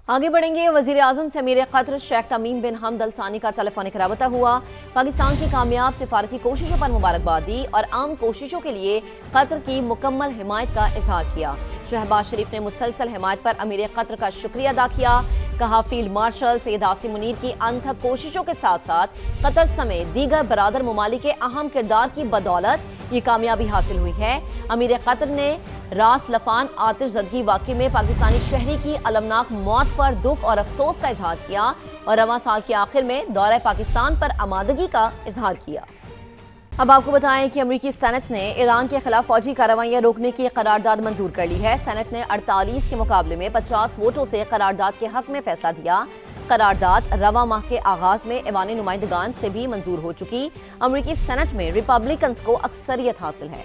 आगे बढ़ेंगे। वजीर आजम से अमीर कतर शेख तमीम बिन हमद अल सानी का टेलीफोनिक रबता हुआ। पाकिस्तान की कामयाब सिफारती कोशिशों पर मुबारकबाद दी और आम कोशिशों के लिए कतर की मुकम्मल हिमायत का इजहार किया। शहबाज शरीफ ने मुसलसल हिमायत पर अमीर कतर का शुक्रिया अदा किया। कहा, फील्ड मार्शल सैयद आसिम मुनीर की अनथक कोशिशों के साथ साथ कतर समेत दीगर बरादर ममालिक के अहम किरदार की बदौलत ये कामयाबी हासिल हुई है। अमीर कतर ने रास लफान आतिश ज़दगी वाक़े में पाकिस्तानी शहरी की अलमनाक मौत पर दुख और अफसोस का इजहार किया और रवां साल के आखिर में दौरे पाकिस्तान पर आमादगी का इजहार किया। अब आपको बताएं कि अमरीकी सेनेट ने ईरान के खिलाफ फौजी कार्रवाइयां रोकने की करारदाद मंजूर कर ली है। सेनेट ने 48 के मुकाबले में 50 वोटों से करारदाद के हक में फैसला दिया। करारदाद रवा माह के आगाज में ऐवान नुमाइंदगान से भी मंजूर हो चुकी। अमरीकी सेनेट में रिपब्लिकन्स को अक्सरियत हासिल है।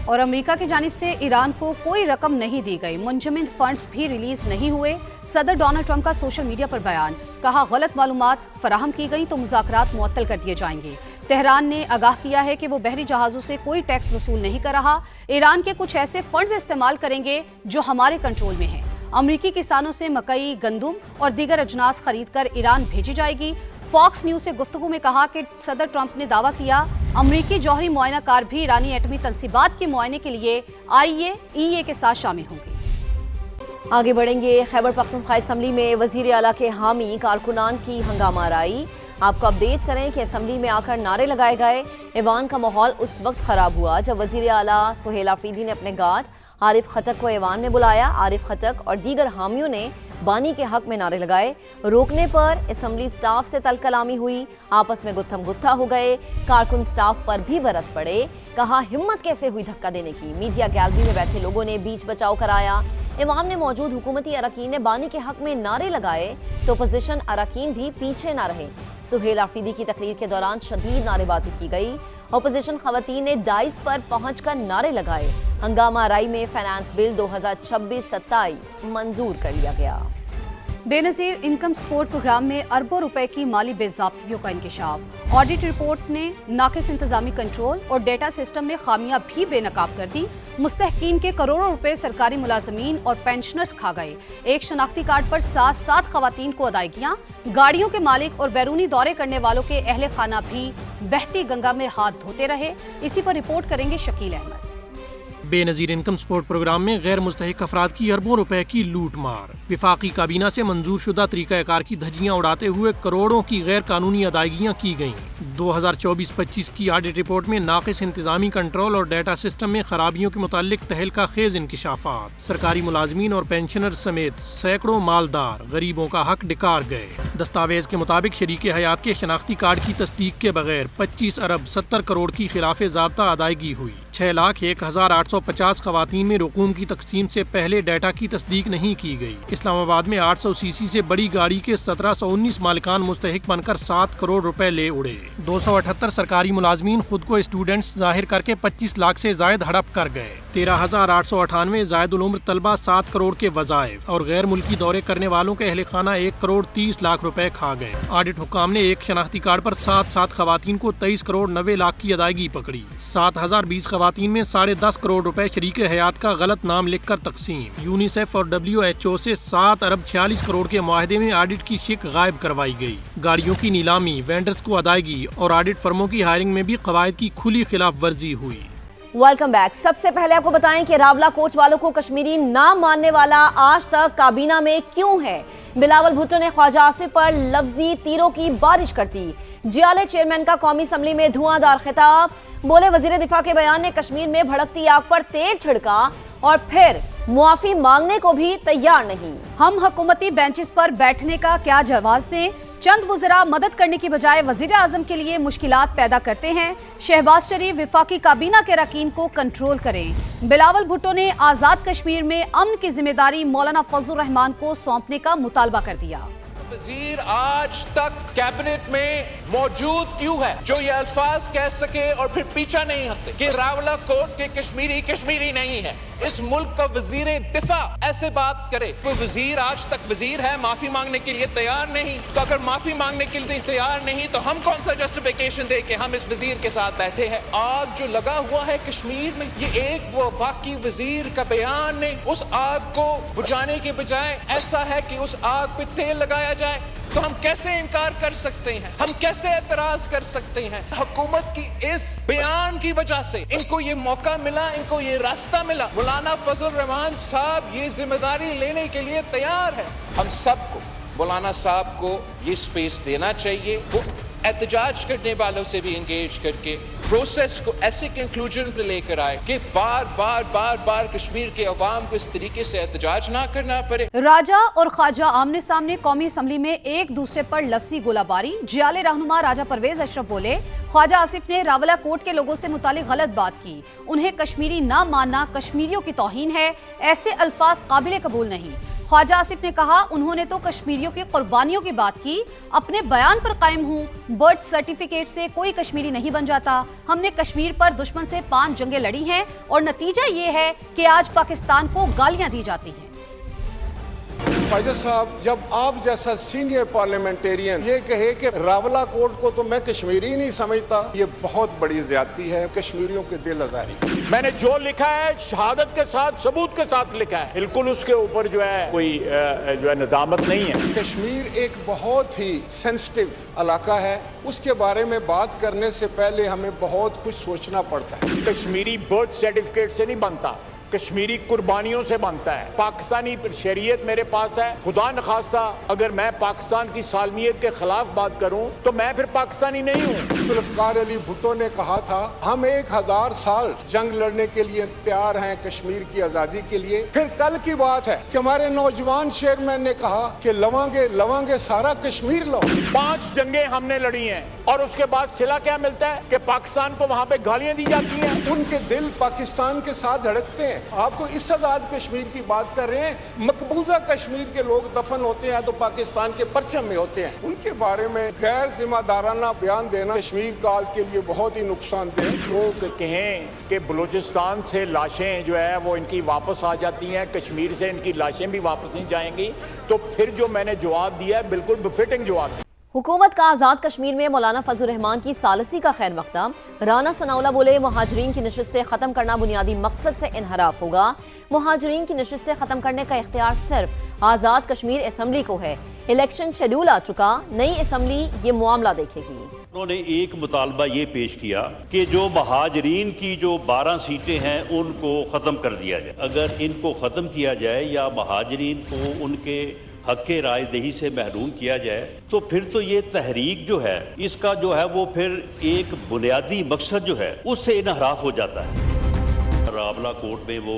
और अमेरिका की जानिब से ईरान को कोई रकम नहीं दी गई, मुंजमद फंड्स भी रिलीज नहीं हुए। सदर डोनाल्ड ट्रंप का सोशल मीडिया पर बयान। कहा, गलत मालूमात फराहम की गई तो मुज़ाकरात मुअत्तल कर दिए जाएंगे। तेहरान ने आगाह किया है कि वो बहरी जहाज़ों से कोई टैक्स वसूल नहीं कर रहा। ईरान के कुछ ऐसे फंड्स इस्तेमाल करेंगे जो हमारे कंट्रोल में हैं। अमरीकी किसानों से मकई, गंदुम और दीगर अजनास खरीद कर ईरान भेजी जाएगी। फॉक्स न्यूज से गुफ्तगू में कहा कि सदर ट्रंप ने दावा किया, अमरीकी जौहरी मुआयना कार भी ईरानी एटमी तंसीबात के मुआयने के लिए IAEA के साथ शामिल होंगे। आगे बढ़ेंगे। खैबर पख्तूनख्वा असम्बली में वजीर आला के हामी कारकुनान की हंगामा आराई। आपको अपडेट करें कि असम्बली में आकर नारे लगाए गए। ऐवान का माहौल उस वक्त खराब हुआ जब वजीर आला सुहेल आफरीदी ने अपने गार्ड आरिफ खटक को ऐवान में बुलाया। आरिफ खटक और दीगर हामियों ने बानी के हक में नारे लगाए। रोकने पर असम्बली स्टाफ से तलकलामी हुई। आपस में गुत्थम गुत्था हो गए। कारकुन स्टाफ पर भी बरस पड़े। कहा, हिम्मत कैसे हुई धक्का देने की। मीडिया गैलरी में बैठे लोगों ने बीच बचाव कराया। ऐवान में मौजूद हुकूमती अरकान ने बानी के हक में नारे लगाए तो अपोजिशन अरकान भी पीछे न रहे। सुहेल आफरीदी की तकरीर के दौरान शदीद नारेबाजी की गई। अपोजिशन खवातीन ने डाइस पर पहुंचकर नारे लगाए। हंगामा आराई में फाइनेंस बिल 2026-27 मंजूर कर लिया गया। बेनजीर इनकम सपोर्ट प्रोग्राम में अरबों रुपए की माली बेज़ाब्तियों का इंकशाफ। ऑडिट रिपोर्ट ने नाकिस इंतजामी कंट्रोल और डेटा सिस्टम में खामियां भी बेनकाब कर दी। मुस्तहकीन के करोड़ों रुपए सरकारी मुलाजमीन और पेंशनर्स खा गए। एक शनाख्ती कार्ड पर 7 खवातीन को अदायगियां। गाड़ियों के मालिक और बैरूनी दौरे करने वालों के अहले खाना भी बहती गंगा में हाथ धोते रहे। इसी पर रिपोर्ट करेंगे Shakeel Ahmed. Benazir Income Support Programme में गैर मुस्तहिक अफराद की अरबों रुपए की लूट मार। विफाकी काबीना से मंजूर शुदा तरीक़ाकार की धज्जियां उड़ाते हुए करोड़ों की गैर कानूनी अदायगियां की गईं। 2024-25 की ऑडिट रिपोर्ट में नाकिस इंतजामी कंट्रोल और डेटा सिस्टम में खराबियों के मुतालिक तहलका खेज इंकिशाफात। सरकारी मुलाजमीन और पेंशनर समेत सैकड़ों मालदार गरीबों का हक डिकार गए। दस्तावेज के मुताबिक शरीक हयात के शनाख्ती कार्ड की तस्दीक के बगैर 25 अरब 70 करोड़ की खिलाफे ज़ाब्ता अदायगी हुई। 6,01,850 खवातीन में रकूम की तकसीम से पहले डाटा की तस्दीक नहीं की गई। इस्लामाबाद में 800 सीसी से बड़ी गाड़ी के 1719 मालिकान मुस्तहिक बनकर 7 करोड़ रुपए ले उड़े। 278 सरकारी मुलाजमीन खुद को स्टूडेंट्स जाहिर करके 25 लाख से जायद हड़प कर गए। 13,898 जायदुल उम्र तलबा 7 करोड़ के वज़ाइफ और गैर मुल्की दौरे करने वालों के अहले खाना 1 करोड़ 30 लाख रुपए खा गए। ऑडिट हुक्काम ने एक शनाख्ती कार्ड पर 7 खवातीन को 23 करोड़ 90 लाख की अदायगी पकड़ी। 7,020 खवातीन में 10.5 करोड़ रुपए शरीक हयात का गलत नाम लिखकर तकसीम। यूनिसेफ और WHO से 7 अरब 46 करोड़ के मुआहदे में ऑडिट की शिक गायब करवाई गई। गाड़ियों की नीलामी, वेंडर्स को अदायगी और ऑडिट फर्मों की हायरिंग में भी कवायद की खुली खिलाफ वर्जी हुई। Welcome back. सबसे पहले आपको बताएं कि रावला कोच वालों को कश्मीरी ना मानने वाला आज तक काबीना में क्यों है। बिलावल भुट्टो ने ख्वाजा आसिफ पर लफ्जी तीरों की बारिश कर दी। जियाले चेयरमैन का कौमी असम्बली में धुआंधार खिताब। बोले, वजीर दिफा के बयान ने कश्मीर में भड़कती आग पर तेल छिड़का और फिर मुआफी मांगने को भी तैयार नहीं। हम हुकूमती बेंचेस पर बैठने का क्या जवाब दें। चंद वज़रा मदद करने की बजाय वज़ीर आज़म के लिए मुश्किलात पैदा करते हैं। शहबाज शरीफ विफाकी काबीना के अरकान को कंट्रोल करें। बिलावल भुट्टो ने आज़ाद कश्मीर में अमन की जिम्मेदारी मौलाना फजलुर रहमान को सौंपने का मुतालबा कर दिया। वजीर आज तक कैबिनेट में मौजूद क्यों है जो ये अल्फाज कह सके और फिर पीछा नहीं हटते कि रावला कोर्ट के कश्मीरी नहीं है। इस मुल्क का वजीर दिफा ऐसे बात करे। कोई वजीर आज तक वजीर है, माफी मांगने के लिए तैयार नहीं, तो अगर माफी मांगने के लिए तैयार नहीं तो हम कौन सा जस्टिफिकेशन दे के हम इस वजीर के साथ बैठे हैं। आग जो लगा हुआ है कश्मीर में, ये एक वो वाकई वजीर का बयान नहीं, उस आग को बुझाने के बजाय ऐसा है कि उस आग पे तेल लगाया जाए, तो हम कैसे इनकार कर सकते हैं, हम कैसे एतराज कर सकते हैं। हुकूमत की इस बयान की वजह से इनको ये मौका मिला, इनको ये रास्ता मिला। मौलाना फजल रहमान साहब ये जिम्मेदारी लेने के लिए तैयार है। हम सबको मौलाना साहब को ये स्पेस देना चाहिए। वो एहतजाज करने वालों से भी इंगेज करके प्रोसेस को ऐसे कंक्लूजन पे लेकर आए कि बार कश्मीर के अवाम को इस तरीके से एहतजाज ना करना पड़े। राजा और ख्वाजा आमने सामने कौमी असम्बली में एक दूसरे पर लफ्जी गोलाबारी। जियाले रहनुमा राजा परवेज अशरफ बोले, ख्वाजा आसिफ ने रावला कोर्ट के लोगों से मुतालिक गलत बात की। उन्हें कश्मीरी ना मानना कश्मीरियों की तौहीन है, ऐसे अल्फाज काबिल कबूल नहीं। ख्वाजा आसिफ ने कहा, उन्होंने तो कश्मीरियों की कुर्बानियों की बात की, अपने बयान पर कायम हूँ। बर्थ सर्टिफिकेट से कोई कश्मीरी नहीं बन जाता। हमने कश्मीर पर दुश्मन से 5 जंगें लड़ी हैं और नतीजा ये है कि आज पाकिस्तान को गालियां दी जाती हैं। ख्वाजा साहब, जब आप जैसा सीनियर पार्लियामेंटेरियन ये कहे कि रावला कोर्ट को तो मैं कश्मीरी नहीं समझता, ये बहुत बड़ी ज्यादती है कश्मीरियों के दिल आजारी। मैंने जो लिखा है शहादत के साथ सबूत के साथ लिखा है, बिल्कुल उसके ऊपर जो है कोई जो है नदामत नहीं है। कश्मीर एक बहुत ही सेंसिटिव इलाका है, उसके बारे में बात करने से पहले हमें बहुत कुछ सोचना पड़ता है। कश्मीरी बर्थ सर्टिफिकेट से नहीं बनता, कश्मीरी कुर्बानियों से बनता है। पाकिस्तानी शरीयत मेरे पास है। खुदा नखास्ता अगर मैं पाकिस्तान की सालमियत के खिलाफ बात करूं तो मैं फिर पाकिस्तानी नहीं हूं। जुल्फ़िकार अली भुट्टो ने कहा था, हम 1000 साल जंग लड़ने के लिए तैयार हैं कश्मीर की आज़ादी के लिए। फिर कल की बात है कि हमारे नौजवान चेयरमैन ने कहा कि लवांगे सारा कश्मीर लो। 5 जंगें हमने लड़ी हैं और उसके बाद सिला क्या मिलता है कि पाकिस्तान को वहां पे गालियां दी जाती हैं। उनके दिल पाकिस्तान के साथ धड़कते हैं। आप तो इस आजाद कश्मीर की बात कर रहे हैं। मकबूजा कश्मीर के लोग दफन होते हैं तो पाकिस्तान के परचम में होते हैं। उनके बारे में गैर जिम्मेदाराना बयान देना कश्मीर का आज के लिए बहुत ही नुकसानदेह। वो कहें कि बलूचिस्तान से लाशें जो है वो इनकी वापस आ जाती हैं, कश्मीर से इनकी लाशें भी वापस नहीं जाएंगी, तो फिर जो मैंने जवाब दिया है बिल्कुल बिफिटिंग जवाब। हुकूमत का आज़ाद कश्मीर में मौलाना फजल रहमान की सालसी का खैर मकदम। राना सनाउल्लाह बोले, मुहाजिरीन की नशिस्तें ख़त्म करना बुनियादी मकसद से इनहराफ होगा। मुहाजिरीन की नशिस्तें ख़त्म करने का इख्तियार सिर्फ आज़ाद कश्मीर असम्बली को है। इलेक्शन शेड्यूल आ चुका, नई असम्बली ये मामला देखेगी। उन्होंने एक मुतालबा ये पेश किया कि जो महाजरीन की जो 12 सीटें हैं उनको ख़त्म कर दिया जाए। अगर इनको ख़त्म किया जाए या महाजरीन को उनके हक़ रायदही से महरूम किया जाए तो फिर तो ये तहरीक जो है इसका जो है वो फिर एक बुनियादी मकसद जो है उससे इनहराफ हो जाता है। रावला कोर्ट में वो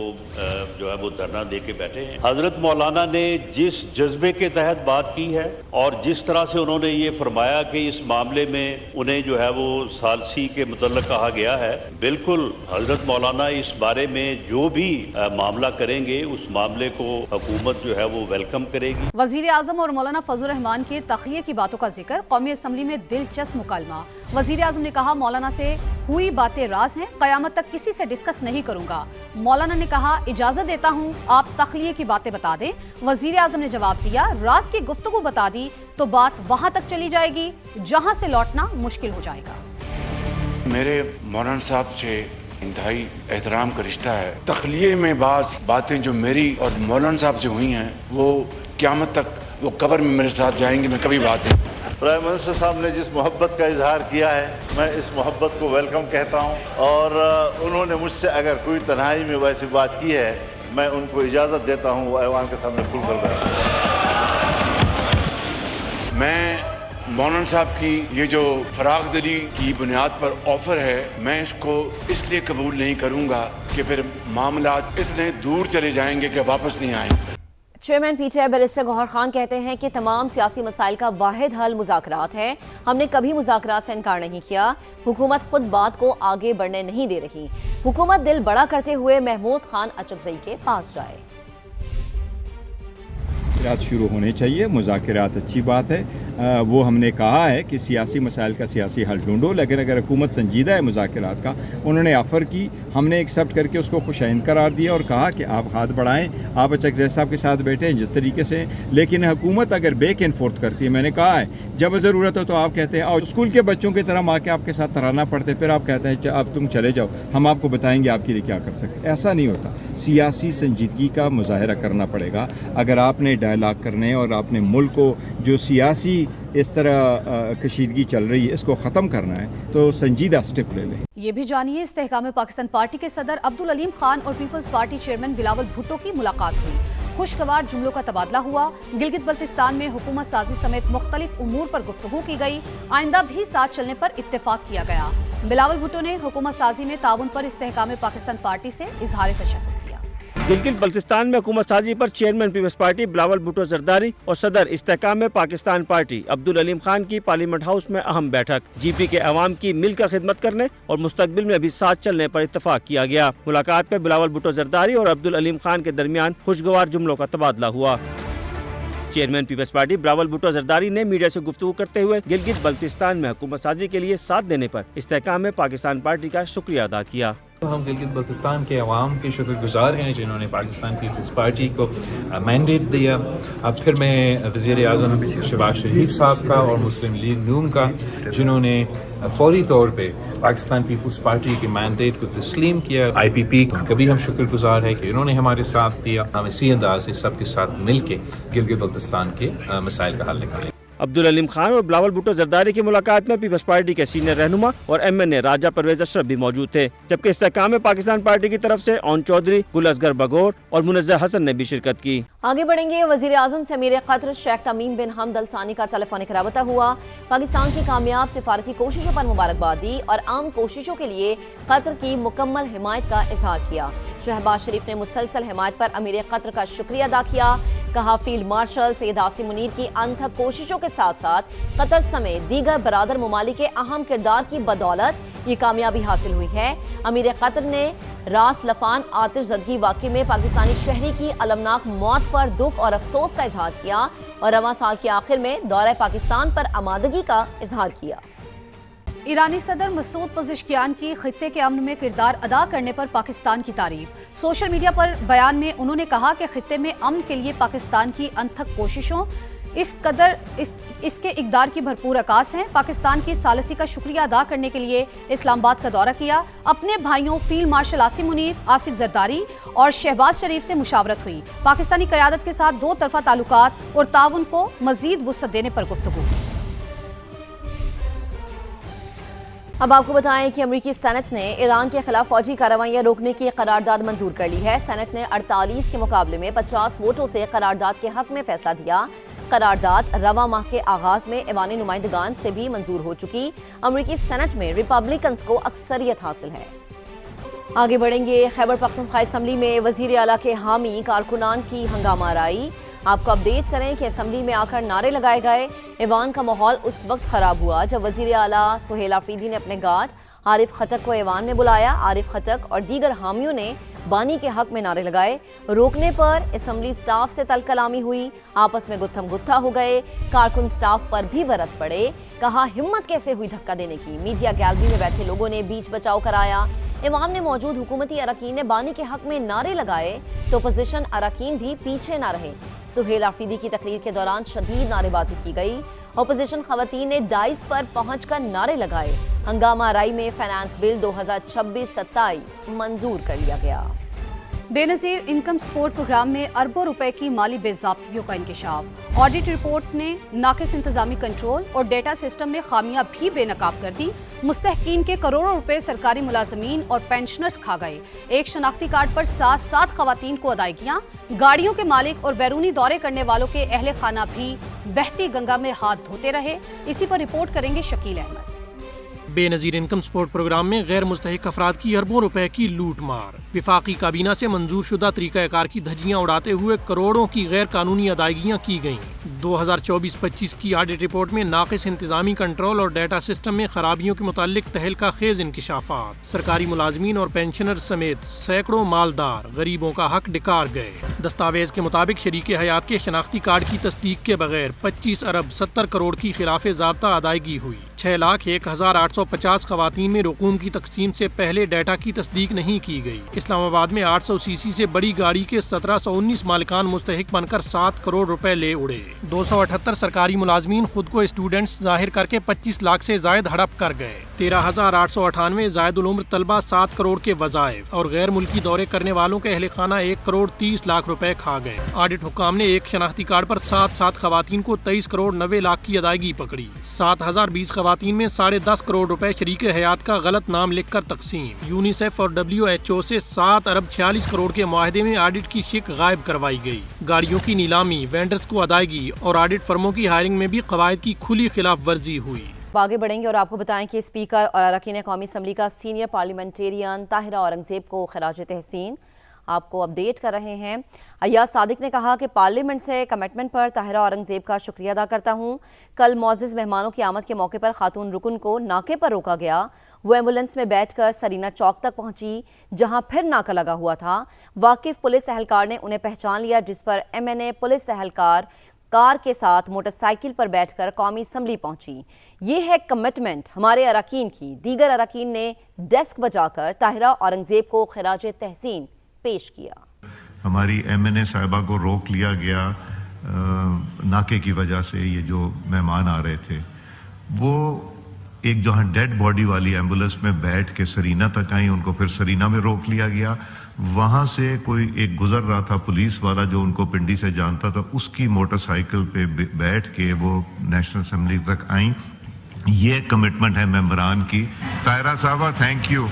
जो है वो धरना दे के बैठे हैं। हजरत मौलाना ने जिस जज्बे के तहत बात की है और जिस तरह से उन्होंने ये फरमाया कि इस मामले में उन्हें जो है वो सालसी के मुतल्लक कहा गया है, बिल्कुल हजरत मौलाना इस बारे में जो भी मामला करेंगे उस मामले को हुकूमत जो है वो वेलकम करेगी। वजीर आजम और मौलाना फजल रहमान के तखलिये की बातों का जिक्र। कौमी असम्बली में दिलचस्प मुकालमा। वजीर आजम ने कहा, मौलाना से हुई बातें राज हैं, कयामत तक किसी से डिस्कस नहीं करूंगा। मौलाना ने कहा, इजाजत देता हूं, आप तखलिये की बातें बता दें। वजीर आजम ने जवाब दिया, राज की गुफ्तगू बता दी तो बात वहां तक चली जाएगी जहां से लौटना मुश्किल हो जाएगा। मेरे मौलाना साहब से इंतहाई एहतराम का रिश्ता है। तखलिये में बातें जो मेरी और मौलाना साहब से हुई हैं वो क़यामत तक वो कब्र में मेरे साथ जाएंगी, मैं कभी बात नहीं। प्राइम मिनिस्टर साहब ने जिस मोहब्बत का इजहार किया है मैं इस मोहब्बत को वेलकम कहता हूं और उन्होंने मुझसे अगर कोई तन्हाई में वैसी बात की है मैं उनको इजाज़त देता हूं वो ऐवान के सामने खुल कर बैठे। मैं मौलाना साहब की ये जो फराग दिली की बुनियाद पर ऑफ़र है मैं इसको इसलिए कबूल नहीं करूँगा कि फिर मामला इतने दूर चले जाएंगे कि वापस नहीं आएंगे। चेयरमैन पीटीआई बैरिस्टर गौहर खान कहते हैं कि तमाम सियासी मसाइल का वाहिद हल मुज़ाकरात है। हमने कभी मुज़ाकरात से इनकार नहीं किया। हुकूमत खुद बात को आगे बढ़ने नहीं दे रही। हुकूमत दिल बड़ा करते हुए महमूद खान अचकज़ई के पास जाए। मुज़ाकरात शुरू होने चाहिए। मुज़ाकरात अच्छी बात है, वो हमने कहा है कि सियासी मसाइल का सियासी हल ढूंढो, लेकिन अगर हुकूमत संजीदा है मुज़ाकरात का, उन्होंने ऑफ़र की, हमने एक्सेप्ट करके उसको खुशाइन करार दिया और कहा कि आप हाथ बढ़ाएं, आप चकज़ई साहब के साथ बैठें जिस तरीके से। लेकिन हुकूमत अगर बैक एंड फोर्थ करती है, मैंने कहा है जब ज़रूरत हो तो आप कहते हैं और स्कूल के बच्चों की तरह आके आपके साथ तराना पड़ते, फिर आप कहते हैं अब तुम चले जाओ, हम आपको बताएंगे आपके लिए क्या कर सकते। ऐसा नहीं होता, सियासी संजीदगी का मुजाहरा करना पड़ेगा। अगर आपने डायलॉग करने और आपने मुल्क को जो सियासी इस तरह कशीदगी चल रही है इसको ख़त्म करना है तो संजीदा स्टेप ले लें। ये भी जानिए, इस्तेहकाम पाकिस्तान पार्टी के सदर अब्दुल अलीम खान और people's party chairman Bilawal Bhutto की मुलाकात हुई। खुशगवार जुमलों का तबादला हुआ। गिलगित बल्तिस्तान में हुकूमत साजी समेत मुख्तलिफ उमूर पर गुफ्तगू की गई। आइंदा भी साथ चलने पर इत्तेफाक किया गया। बिलावल भुट्टो ने हुकूमत साजी में ताउन पर इस्तेहकाम पाकिस्तान पार्टी से इजहार तशक्कुर किया। गिलगित बल्तिस्तान में हुकूमत साजी पर chairman people's party Bilawal Bhutto Zardari और सदर इस्तेहकाम में पाकिस्तान पार्टी अब्दुल अलीम खान की पार्लियामेंट हाउस में अहम बैठक। जीपी के अवाम की मिलकर खिदमत करने और मुस्तकबिल में भी साथ चलने पर इत्तफाक किया गया। मुलाकात में बिलावल भुट्टो जरदारी और अब्दुल अलीम खान के दरमियान खुशगवार जुमलों का तबादला हुआ। Chairman people's party Bilawal Bhutto Zardari ने मीडिया से गुफ्तगू करते हुए गिलगित बल्तिस्तान में हुकूमत साजी के लिए साथ देने पर इस्तेहकाम में पाकिस्तान पार्टी का शुक्रिया अदा किया। हम गिलगित बल्तिस्तान के अवाम के शुक्रगुजार हैं जिन्होंने पाकिस्तान पीपल्स पार्टी को मैंडेट दिया। अब फिर मैं वज़ीर आज़म शहबाज शरीफ साहब का और मुस्लिम लीग नून का जिन्होंने फौरी तौर पे पाकिस्तान पीपल्स पार्टी के मैंडेट को तस्लीम किया। IPP उनका भी हम शुक्रगुजार है कि इन्होंने हमारे साथ दिया। हम इसी अंदाज से सबके साथ मिल के गिलगित बल्तिस्तान के मसाइल का हल निकालें। अब्दुल अलीम खान और बिलावल भुट्टो जरदारी की मुलाकात में पीपल्स पार्टी के सीनियर रहनुमा और MNA राजा परवेज अशरफ भी मौजूद थे, जबकि इस्तेहकाम में पाकिस्तान पार्टी की तरफ से ओन चौधरी, गुल असगर बगौर और मुनज़्ज़ह हसन ने भी शिरकत की। आगे बढ़ेंगे। वज़ीर आज़म से अमीर क़तर शेख तमीम बिन हमद अल सानी का टेलीफोनिक राबता हुआ। पाकिस्तान की कामयाब सिफारती कोशिशों पर मुबारकबाद दी और आम कोशिशों के लिए क़तर की मुकम्मल हिमायत का इजहार किया। शहबाज शरीफ ने मुसलसल हिमायत पर अमीर क़तर का शुक्रिया अदा किया। कहा फील्ड मार्शल सैयद आसिम मुनीर की अनथक कोशिशों के साथ साथ कतर समेत दीगर बरादर ममालिक के अहम किरदार की बदौलत ये कामयाबी हासिल हुई है। अमीर क़तर ने रास लफान आतिश ज़दगी वाक़े में पाकिस्तानी शहरी की अलमनाक मौत पर दुख और अफसोस का इजहार किया और रवां साल के आखिर में दौरे पाकिस्तान पर आमादगी का इजहार किया। ईरानी सदर मसूद पज़ेश्कियान की खित्ते के अमन में किरदार अदा करने पर पाकिस्तान की तारीफ। सोशल मीडिया पर बयान में उन्होंने कहा कि खित्ते में अमन के लिए पाकिस्तान की अनथक कोशिशों इसके इक़दार की भरपूर अकास हैं। पाकिस्तान की सालसी का शुक्रिया अदा करने के लिए इस्लामाबाद का दौरा किया। अपने भाइयों फील्ड मार्शल आसिम मुनीर, आसिफ जरदारी और शहबाज शरीफ से मुशावरत हुई। पाकिस्तानी क़यादत के साथ दो तरफा ताल्लुकात और ताउन को मज़ीद वुसअत देने पर गुफ्तगू। अब आपको बताएं कि अमेरिकी सेनेट ने ईरान के खिलाफ फौजी कार्रवाइयां रोकने की करारदाद मंजूर कर ली है। सेनेट ने 48 के मुकाबले में 50 वोटों से करारदाद के हक में फैसला दिया। करारदाद रवां माह के आगाज में ऐवान नुमाइंदगान से भी मंजूर हो चुकी। अमेरिकी सेनेट में रिपब्लिकन्स को अक्सरियत हासिल है। आगे बढ़ेंगे। खैबर पख्तूनख्वा असम्बली में वजीर आला के हामी कारकुनान की हंगामा आराई। आपको अपडेट करें कि असम्बली में आकर नारे लगाए गए। ऐवान का माहौल उस वक्त खराब हुआ जब वजीर आला सुहेल आफरीदी ने अपने गार्ड आरिफ खटक को ऐवान में बुलाया। आरिफ खटक और दीगर हामियों ने बानी के हक में नारे लगाए। रोकने पर असम्बली स्टाफ से तलकलामी हुई। आपस में गुत्थम गुत्था हो गए। कारकुन स्टाफ पर भी बरस पड़े। कहा हिम्मत कैसे हुई धक्का देने की। मीडिया गैलरी में बैठे लोगों ने बीच बचाव कराया। ऐवान में मौजूद हुकूमती अरकान ने बानी के हक में नारे लगाए तो अपोजिशन अरकान भी पीछे न रहे। सुहेल आफरीदी की तकरीर के दौरान शदीद नारेबाजी की गई। अपोजिशन खवातीन ने डाइस पर पहुंचकर नारे लगाए। हंगामा राई में फाइनेंस बिल 2026-27 मंजूर कर लिया गया। बेनज़ीर इनकम सपोर्ट प्रोग्राम में अरबों रुपए की माली बेज़ाब्तियों का इंकशाफ। ऑडिट रिपोर्ट ने नाकिस इंतजामी कंट्रोल और डेटा सिस्टम में खामियां भी बेनकाब कर दी। मुस्तहकीन के करोड़ों रुपए सरकारी मुलाजमीन और पेंशनर्स खा गए। एक शनाख्ती कार्ड पर 7 खवातीन को अदायगियां। गाड़ियों के मालिक और बैरूनी दौरे करने वालों के अहले खाना भी बहती गंगा में हाथ धोते रहे। इसी पर रिपोर्ट करेंगे शकील अहमद। بے نظیر انکم سپورٹ پروگرام میں غیر مستحق افراد کی اربوں روپے کی لوٹ مار، وفاقی کابینہ سے منظور شدہ طریقہ کار کی دھجیاں اڑاتے ہوئے کروڑوں کی غیر قانونی ادائیگیاں کی گئیں۔ 2024-25 کی آڈٹ رپورٹ میں ناقص انتظامی کنٹرول اور ڈیٹا سسٹم میں خرابیوں کے متعلق تہلکہ خیز انکشافات، سرکاری ملازمین اور پینشنر سمیت سینکڑوں مالدار غریبوں کا حق ڈکار گئے۔ دستاویز کے مطابق شریک حیات کے شناختی کارڈ کی تصدیق کے بغیر 25 ارب 70 کروڑ کی خلاف ضابطہ ادائیگی ہوئی۔ 6,01,850 خواتین میں رقوم کی تقسیم سے پہلے ڈیٹا کی تصدیق نہیں کی گئی۔ اسلام آباد میں 800 سی سی سے بڑی گاڑی کے 1719 مالکان مستحق بن کر 7 کروڑ روپے لے اڑے۔ 278 سرکاری ملازمین خود کو اسٹوڈنٹس ظاہر کر کے 25 لاکھ سے زائد ہڑپ کر گئے۔ 13,898 زائد العمر طلبہ 7 کروڑ کے وظائف اور غیر ملکی دورے کرنے والوں کے اہل خانہ 1 کروڑ 30 لاکھ روپے کھا گئے۔ آڈٹ حکام نے ایک شناختی کارڈ پر 7 خواتین کو 23 کروڑ 90 لاکھ کی ادائیگی پکڑی۔ 7,020 خواتین میں 10.5 کروڑ روپے شریک حیات کا غلط نام لکھ کر تقسیم۔ یونیسیف اور WHO سے 7 ارب 46 کروڑ کے معاہدے میں آڈٹ کی شک غائب کروائی گئی۔ گاڑیوں کی نیلامی، وینڈرز کو ادائیگی اور آڈٹ فرموں کی ہائرنگ میں بھی قواعد کی کھلی خلاف ورزی ہوئی۔ آگے بڑھیں گے اور آپ کو بتائیں کہ اسپیکر اور اراکین قومی اسمبلی کا سینئر پارلیمنٹیرین طاہرہ اورنگزیب کو خراج تحسین آپ کو اپڈیٹ کر رہے ہیں۔ ایاز صادق نے کہا کہ پارلیمنٹ سے کمٹمنٹ پر طاہرہ اورنگزیب کا شکریہ ادا کرتا ہوں۔ کل معزز مہمانوں کی آمد کے موقع پر خاتون رکن کو ناکے پر روکا گیا۔ وہ ایمبولینس میں بیٹھ کر سرینا چوک تک پہنچی جہاں پھر ناکا لگا ہوا تھا۔ واقف پولیس اہلکار نے انہیں پہچان لیا، جس پر MNA پولیس اہلکار کار کے ساتھ موٹر سائیکل پر بیٹھ کر قومی اسمبلی پہنچی۔ یہ ہے کمٹمنٹ ہمارے اراکین کی۔ دیگر اراکین نے ڈیسک بجا کر طاہرہ اورنگزیب کو خراج تحسین پیش کیا۔ ہماری MNA صاحبہ کو روک لیا گیا ناکے کی وجہ سے۔ یہ جو مہمان آ رہے تھے وہ ایک جہاں ڈیڈ باڈی والی ایمبولینس میں بیٹھ کے سرینا تک آئیں، ان کو پھر سرینا میں روک لیا گیا۔ وہاں سے کوئی ایک گزر رہا تھا پولیس والا جو ان کو پنڈی سے جانتا تھا، اس کی موٹر سائیکل پہ بیٹھ کے وہ نیشنل اسمبلی تک آئیں۔ یہ کمٹمنٹ ہے ممبران کی۔ طاہرہ صاحبہ تھینک یو۔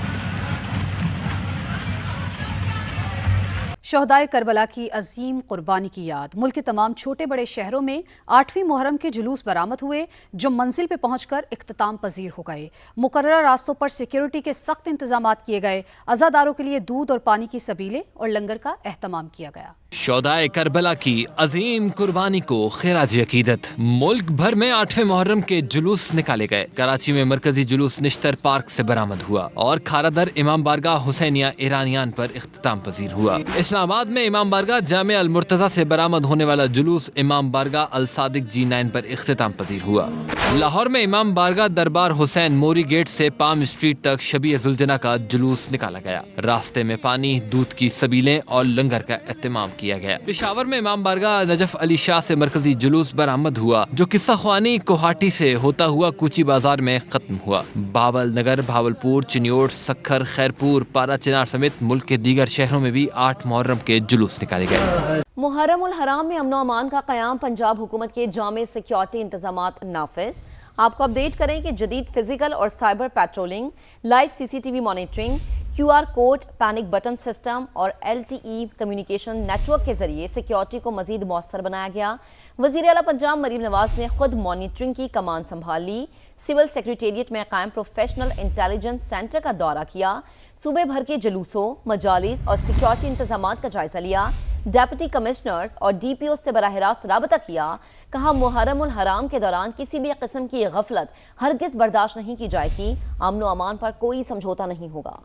شہدائے کربلا کی عظیم قربانی کی یاد۔ ملک کے تمام چھوٹے بڑے شہروں میں 8ویں محرم کے جلوس برآمد ہوئے جو منزل پہ پہنچ کر اختتام پذیر ہو گئے۔ مقررہ راستوں پر سیکیورٹی کے سخت انتظامات کیے گئے۔ عزاداروں کے لیے دودھ اور پانی کی سبیلیں اور لنگر کا اہتمام کیا گیا۔ شہدائے کربلا کی عظیم قربانی کو خراج عقیدت۔ ملک بھر میں 8ویں محرم کے جلوس نکالے گئے۔ کراچی میں مرکزی جلوس نشتر پارک سے برآمد ہوا اور کھارا در امام بارگاہ حسینیہ ایرانیان پر اختتام پذیر ہوا۔ اسلام آباد میں امام بارگاہ جامع المرتضیٰ سے برآمد ہونے والا جلوس امام بارگاہ الصادق G9 پر اختتام پذیر ہوا۔ لاہور میں امام بارگاہ دربار حسین موری گیٹ سے پام اسٹریٹ تک شبیہ ذوالجناح کا جلوس نکالا گیا۔ راستے میں پانی، دودھ کی سبیلیں اور لنگر کا اہتمام کیا گیا۔ پشاور میں امام بارگاہ نجف علی شاہ سے مرکزی جلوس برآمد ہوا جو قصہ خوانی کوہاٹی سے ہوتا ہوا کوچی بازار میں ختم ہوا۔ باول نگر، بھاولپور، چنیوٹ، سکھر، خیرپور، پارا چنار سمیت ملک کے دیگر شہروں میں بھی 8 محرم کے جلوس نکالے گئے۔ محرم الحرام میں امن و امان کا قیام، پنجاب حکومت کے جامع سیکیورٹی انتظامات نافذ۔ آپ کو اپڈیٹ کریں کہ جدید فزیکل اور cyber patrolling, live CCTV monitoring, QR code, panic button system اور LTE کمیونیکیشن نیٹ ورک کے ذریعے سیکیورٹی کو مزید مؤثر بنایا گیا۔ وزیر اعلیٰ پنجاب مریم نواز نے خود مانیٹرنگ کی کمان سنبھال لی۔ سول سیکریٹریٹ میں قائم پروفیشنل انٹیلیجنس سینٹر کا دورہ کیا۔ صوبے بھر کے جلوسوں، مجالس اور سیکیورٹی انتظامات کا جائزہ لیا۔ ڈیپٹی کمشنرز اور DPO سے براہ راست رابطہ کیا۔ کہا محرم الحرام کے دوران کسی بھی قسم کی غفلت ہرگز برداشت نہیں کی جائے گی۔ امن و امان پر کوئی سمجھوتہ نہیں ہوگا۔